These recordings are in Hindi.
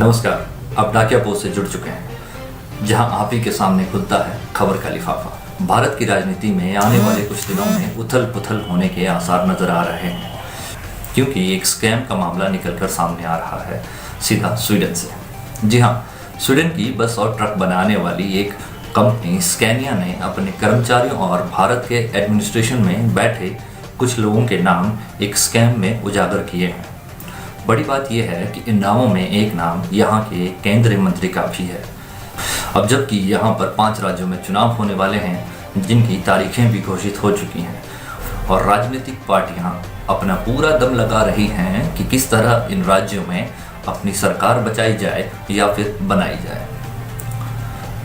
नमस्कार, अब डाकिया पोस्ट से जुड़ चुके हैं, जहां आप ही के सामने खुलता है खबर का लिफाफा। भारत की राजनीति में आने वाले कुछ दिनों में उथल पुथल होने के आसार नजर आ रहे हैं, क्योंकि एक स्कैम का मामला निकलकर सामने आ रहा है सीधा स्वीडन से। जी हाँ, स्वीडन की बस और ट्रक बनाने वाली एक कंपनी स्कैनिया ने अपने कर्मचारियों और भारत के एडमिनिस्ट्रेशन में बैठे कुछ लोगों के नाम एक स्कैम में उजागर किए हैं। बड़ी बात यह है कि इन नामों में एक नाम यहाँ के केंद्रीय मंत्री का भी है। अब जबकि यहाँ पर 5 राज्यों में चुनाव होने वाले हैं, जिनकी तारीखें भी घोषित हो चुकी हैं, और राजनीतिक पार्टियाँ अपना पूरा दम लगा रही हैं कि किस तरह इन राज्यों में अपनी सरकार बचाई जाए या फिर बनाई जाए।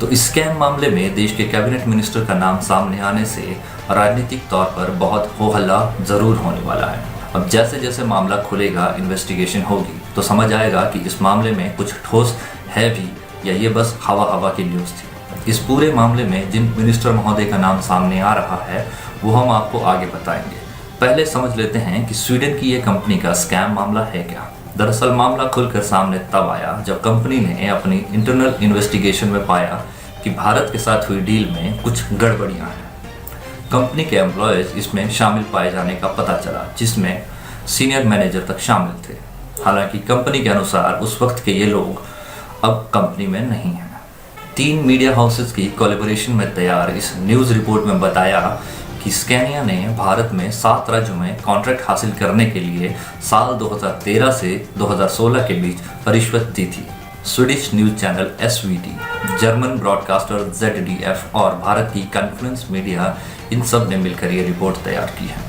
तो इस स्कैम मामले में देश के कैबिनेट मिनिस्टर का नाम सामने आने से राजनीतिक तौर पर बहुत हो हल्ला जरूर होने वाला है। अब जैसे जैसे मामला खुलेगा, इन्वेस्टिगेशन होगी, तो समझ आएगा कि इस मामले में कुछ ठोस है भी या ये बस हवा की न्यूज़ थी। इस पूरे मामले में जिन मिनिस्टर महोदय का नाम सामने आ रहा है वो हम आपको आगे बताएंगे। पहले समझ लेते हैं कि स्वीडन की ये कंपनी का स्कैम मामला है क्या। दरअसल मामला खुलकर सामने तब आया जब कंपनी ने अपनी इंटरनल इन्वेस्टिगेशन में पाया कि भारत के साथ हुई डील में कुछ गड़बड़ियाँ हैं। कंपनी के एम्प्लॉयज़ इसमें शामिल पाए जाने का पता चला, जिसमें सीनियर मैनेजर तक शामिल थे। हालांकि कंपनी के अनुसार उस वक्त के ये लोग अब कंपनी में नहीं हैं। 3 मीडिया हाउसेस की कोलैबोरेशन में तैयार इस न्यूज़ रिपोर्ट में बताया कि स्कैनिया ने भारत में 7 राज्यों में कॉन्ट्रैक्ट हासिल करने के लिए साल 2013 से 2016 के बीच रिश्वत दी थी। Swedish news channel SVT, German broadcaster ZDF और भारत की कॉन्फ्लुएंस मीडिया, इन सब ने मिलकर ये रिपोर्ट तैयार की है।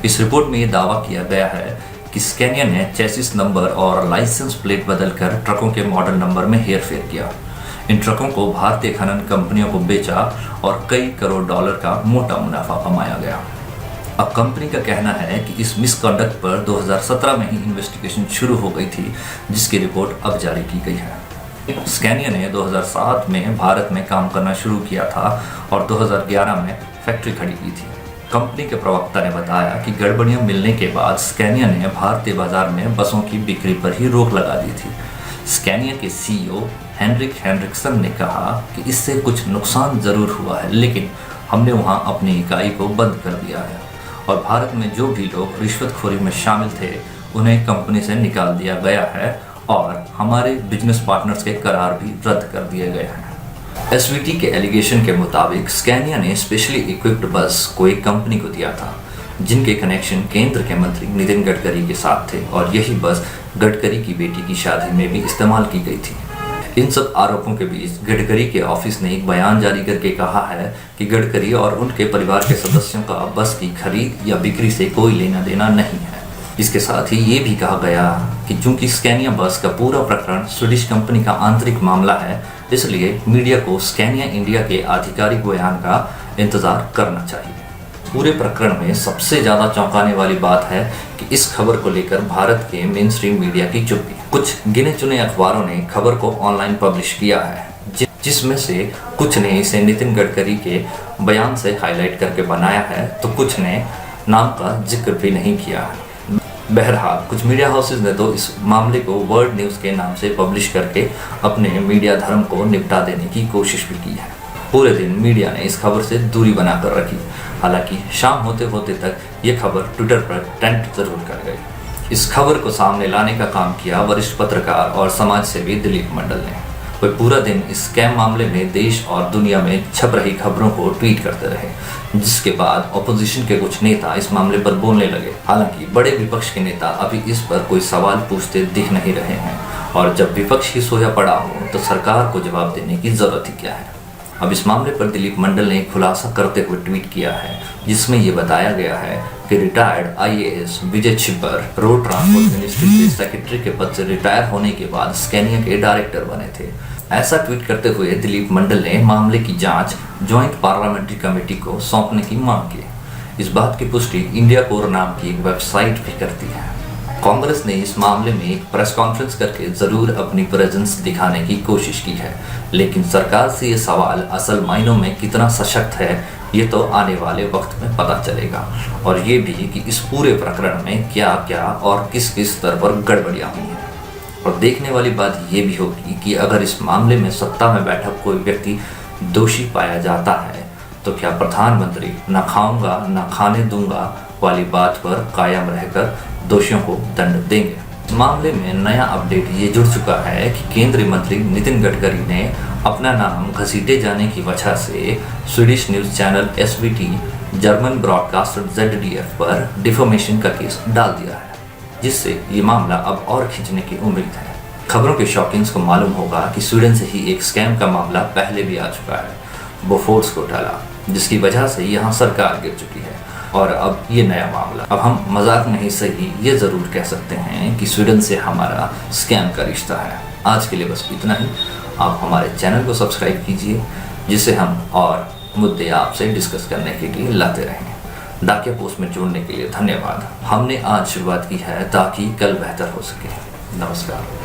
इस रिपोर्ट में ये दावा किया गया है कि स्कैनिया ने चेसिस नंबर और लाइसेंस प्लेट बदलकर ट्रकों के मॉडल नंबर में हेरफेर किया। इन ट्रकों को भारतीय खनन कंपनियों को बेचा और कई करोड़ डॉलर का मोटा मुनाफा कमाया गया। अब कंपनी का कहना है कि इस मिसकंडक्ट पर 2017 में ही इन्वेस्टिगेशन शुरू हो गई थी, जिसकी रिपोर्ट अब जारी की गई है। स्कैनिया ने 2007 में भारत में काम करना शुरू किया था और 2011 में फैक्ट्री खड़ी की थी। कंपनी के प्रवक्ता ने बताया कि गड़बड़ियां मिलने के बाद स्कैनिया ने भारतीय बाजार में बसों की बिक्री पर ही रोक लगा दी थी। स्कैनिया के CEO हेनरिक हेनरिक्सन ने कहा कि इससे कुछ नुकसान ज़रूर हुआ है, लेकिन हमने वहां अपनी इकाई को बंद कर दिया है और भारत में जो भी लोग रिश्वतखोरी में शामिल थे उन्हें कंपनी से निकाल दिया गया है और हमारे बिजनेस पार्टनर्स के करार भी रद्द कर दिए गए हैं। SVT के एलिगेशन के मुताबिक स्कैनिया ने स्पेशली इक्विप्ड बस को एक कंपनी को दिया था, जिनके कनेक्शन केंद्र के मंत्री नितिन गडकरी के साथ थे, और यही बस गडकरी की बेटी की शादी में भी इस्तेमाल की गई थी। इन सब आरोपों के बीच गडकरी के ऑफिस ने एक बयान जारी करके कहा है कि गडकरी और उनके परिवार के सदस्यों का बस की खरीद या बिक्री से कोई लेना देना नहीं है। इसके साथ ही ये भी कहा गया कि चूंकि स्कैनिया बस का पूरा प्रकरण स्वीडिश कंपनी का आंतरिक मामला है, इसलिए मीडिया को स्कैनिया इंडिया के आधिकारिक बयान का इंतजार करना चाहिए। पूरे प्रकरण में सबसे ज़्यादा चौंकाने वाली बात है कि इस खबर को लेकर भारत के मेन स्ट्रीम मीडिया की चुप्पी। कुछ गिने चुने अखबारों ने खबर को ऑनलाइन पब्लिश किया है, जिसमें से कुछ ने इसे नितिन गडकरी के बयान से हाईलाइट करके बनाया है, तो कुछ ने नाम का जिक्र भी नहीं किया है। बहरहाल कुछ मीडिया हाउसेज ने तो इस मामले को वर्ल्ड न्यूज़ के नाम से पब्लिश करके अपने मीडिया धर्म को निपटा देने की कोशिश भी की है। पूरे दिन मीडिया ने इस खबर से दूरी बनाकर रखी। हालांकि शाम होते होते तक ये खबर ट्विटर पर ट्रेंड जरूर कर गई। इस खबर को सामने लाने का काम किया वरिष्ठ पत्रकार और समाज सेवी दिलीप मंडल ने। वे पूरा दिन इस स्कैम मामले में देश और दुनिया में छप रही खबरों को ट्वीट करते रहे, जिसके बाद ऑपोजिशन के कुछ नेता इस मामले पर बोलने लगे। हालांकि बड़े विपक्ष के नेता अभी इस पर कोई सवाल पूछते दिख नहीं रहे हैं, और जब विपक्ष ही सोया पड़ा हो तो सरकार को जवाब देने की जरूरत ही क्या है। अब इस मामले पर दिलीप मंडल ने खुलासा करते हुए ट्वीट किया है, जिसमें ये बताया गया है कि रिटायर्ड IAS विजय छिब्बर रोड ट्रांसपोर्ट मिनिस्ट्री के सेक्रेटरी के पद से रिटायर होने के बाद स्कैनिया के डायरेक्टर बने थे। ऐसा ट्वीट करते हुए दिलीप मंडल ने मामले की जांच ज्वाइंट पार्लियामेंट्री कमेटी को सौंपने की मांग की। इस बात की पुष्टि इंडिया कोर नाम की एक वेबसाइट भी करती है। कांग्रेस ने इस मामले में एक प्रेस कॉन्फ्रेंस करके जरूर अपनी प्रेजेंस दिखाने की कोशिश की है, लेकिन सरकार से ये सवाल असल मायनों में कितना सशक्त है ये तो आने वाले वक्त में पता चलेगा, और ये भी कि इस पूरे प्रकरण में क्या क्या और किस किस स्तर पर गड़बड़ियां हुई हैं। और देखने वाली बात ये भी होगी कि अगर इस मामले में सत्ता में बैठा कोई व्यक्ति दोषी पाया जाता है तो क्या प्रधानमंत्री न खाऊंगा न खाने दूंगा वाली बात पर कायम रहकर दोषियों को दंड देंगे। मामले में नया अपडेट ये जुड़ चुका है कि केंद्रीय मंत्री नितिन गडकरी ने अपना नाम घसीटे जाने की वजह से Swedish news channel SVT, German broadcaster ZDF पर डिफेमेशन का केस डाल दिया है, जिससे ये मामला अब और खींचने की उम्मीद है। खबरों के शौकीन्स को मालूम होगा कि स्वीडन से ही एक स्कैम का मामला पहले भी आ चुका है, बोफोर्स घोटाला, जिसकी वजह से यहाँ सरकार गिर चुकी है। और अब ये नया मामला। अब हम मजाक नहीं सही ये ज़रूर कह सकते हैं कि स्वीडन से हमारा स्कैम का रिश्ता है। आज के लिए बस इतना ही। आप हमारे चैनल को सब्सक्राइब कीजिए, जिससे हम और मुद्दे आपसे डिस्कस करने के लिए लाते रहें। डाकिया पोस्ट में जुड़ने के लिए धन्यवाद। हमने आज शुरुआत की है ताकि कल बेहतर हो सके। नमस्कार।